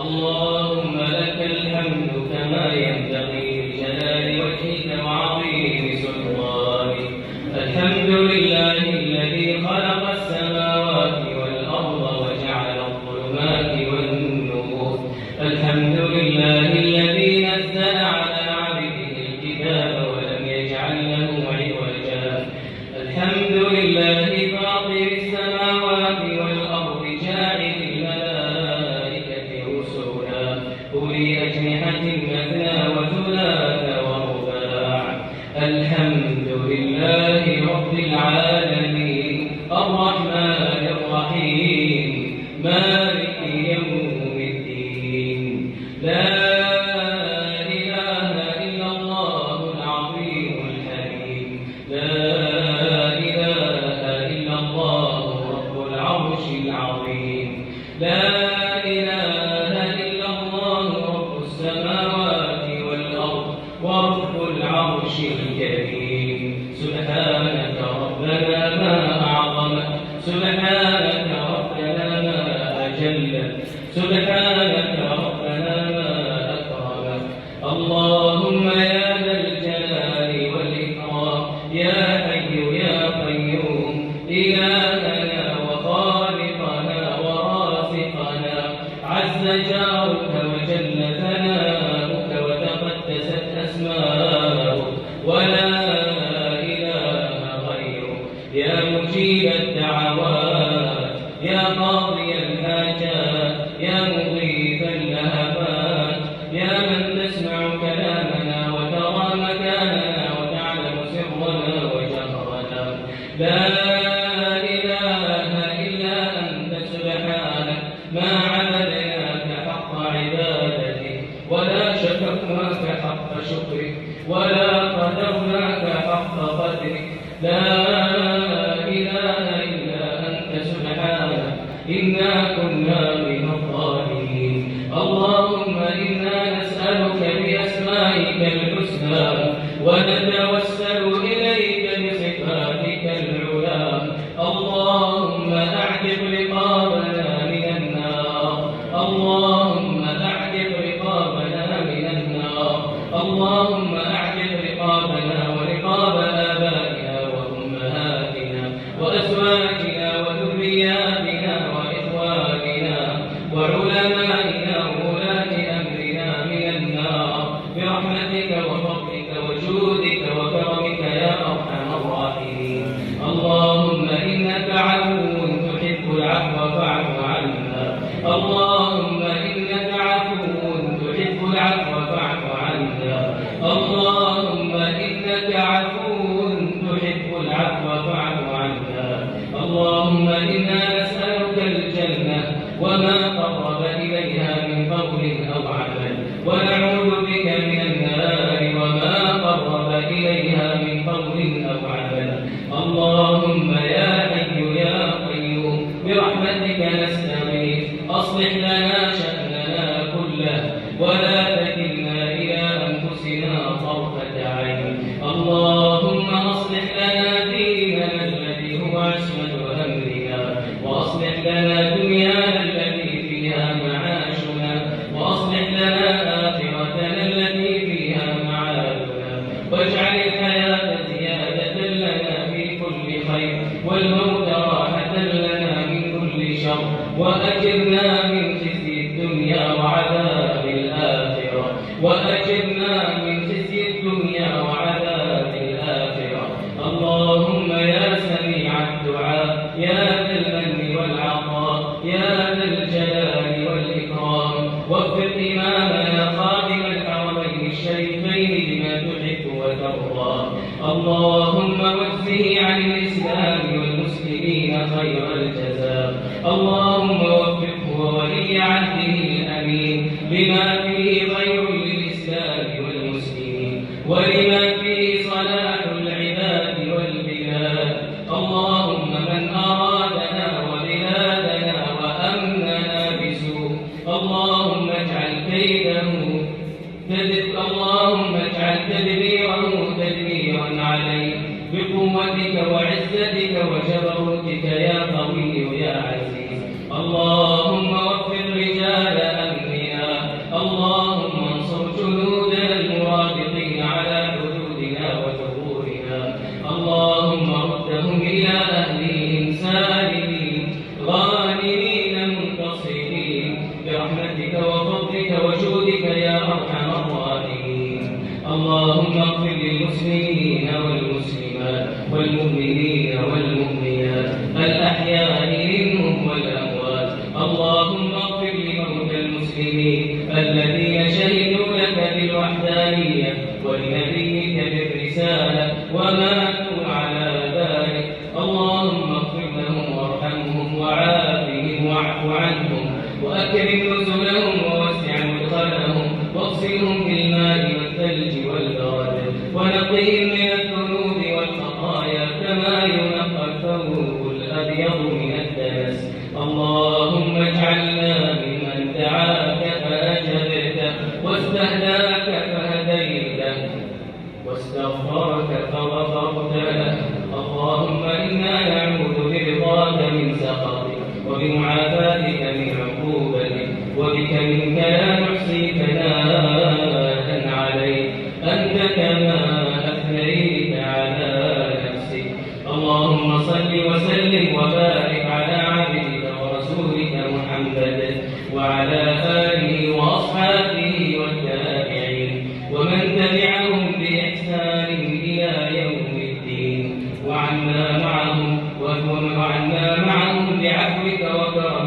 اللهم لك الحمد كما ينبغي لجلال وجهك وعظيم سلطانك. الحمد لله الذي خلق السماوات والأرض وجعل الظلمات والنور. الحمد لله الذي نزل على عبده الكتاب ولم يجعل له عوجا. الحمد لله فاطر السماوات والأرض جاعل الملائكة رسلا أولي أجنحة مثنى وثلاث ورباع. الحمد لله رب العالمين الرحمن الرحيم مالك يوم الدين. لا إله إلا الله العظيم الحليم. لا إله إلا الله رب العرش العظيم. لا إله إلا الله رب السماوات والأرض ورب العرش الكريم. سبحانك ربنا ما أعظمك. سبحانك ربنا ما أجلك. سبحانك ربنا ما أكرمك. اللهم يا ذا الجلال والإكرام يا حي يا قيوم إلهنا وخالقنا ورازقنا عز جارك وجل ثناؤك وتقدست أسماؤك ولا إله غيرك. يا مجيب الدعوات يا قاضي الحاجات يا مغيث اللهفات يا من تسمع كلامنا وترى مكاننا وتعلم سرنا وجهرنا. لا إله إلا أنت سبحانك ما عبدناك حق عبادتك ولا شكرناك حق شكرك ولا قدرناك حق قدرك. لا إله إلا أنت سبحانك إنا كنا من الظالمين. اللهم إنا نسألك بأسمائك الحسنى ونتوسل إليك بصفاتك العلى. اللهم أعتق رقابنا من النار. اللهم أعتق رقابنا من النار. اللهم أعتق رقابنا ورقاب آبائنا وأمهاتنا وأزواجنا وذرياتنا وإخواننا وعلمائنا وولاة أمرنا من النار برحمتك وفضلك وجودك وكرمك يا أرحم الراحمين. اللهم إنك عفو تحب العفو فاعف عنا. اللهم إنك عفو تحب العفو فاعف عنا. اللهم إنك عفو تحب العفو فاعف عنا. اللهم إنا نسألك الجنة وما قرب إليها من قول أو عمل ونعوذ بك من النار وما قرب إليها من قول أو عمل. اللهم يا حي يا قيوم برحمتك نستغيث أصلح لنا شأننا كله ولا تكلنا إلى أنفسنا طرفة عين. اللهم أصلح لنا ديننا الذي هو عصمة أمرنا وأصلح لنا دنيانا التي فيها معاشنا وأصلح لنا آخرتنا التي فيها معادنا واجعل الحياة زيادة لنا في كل خير والموت راحة لنا من كل شر وأجرنا من خزي الدنيا وعذاب الآخرة. وأجرنا من خزي الدنيا وعذاب الآخرة. اللهم يا سميع الدعاء يا ذا المن والعطاء يا ذا الجلال والإكرام وفق إمامنا خادم الحرمين الشريفين لما تحب وترضى. اللهم واجزه عن الإسلام والمسلمين خير الجزاء. اللهم وفقه وولي عهده الأمين لما فيه خير للإسلام والمسلمين ولما فيه صلاح العباد والبلاد. اللهم من أرادنا وبلادنا وأمننا بسوء اللهم اجعل كيده اللهم اجعل تدبيره تدميرا عليه بقوتك وعزتك وجبروتك يا قوي يا عزيز. اللهم وفق رجال أمننا المسلمين والمسلمات والمؤمنين والمؤمنات الأحياء منهم والأموات. اللهم اغفر لموتى المسلمين الذين شهدوا لك بالوحدانية ولنبيك بالرسالة وماتوا على ذلك. اللهم اغفر لهم وارحمهم وعافهم واعف عنهم وأكرم نزلهم ووسع مدخلهم واغسلهم بالماء والثلج والبرد ونقهم من الذنوب والخطايا كما ينقى الثوب الأبيض من الدنس. اللهم اجعلنا ممن دعاك فأجبته واستهداك فهديته واستغفرك فغفرت له. اللهم إنا نعوذ برضاك من سخطك وبمعافاتك من عقوبتك وبك منك لا نحصي ثناء عليك أنت كما أثنيت على نفسك. اللهم صل وسلم وبارك على عبدك ورسولك محمد وعلى آله وأصحابه والتابعين ومن تبعهم بإحسان إلى يوم الدين وعنا معهم بعفوك وكرمك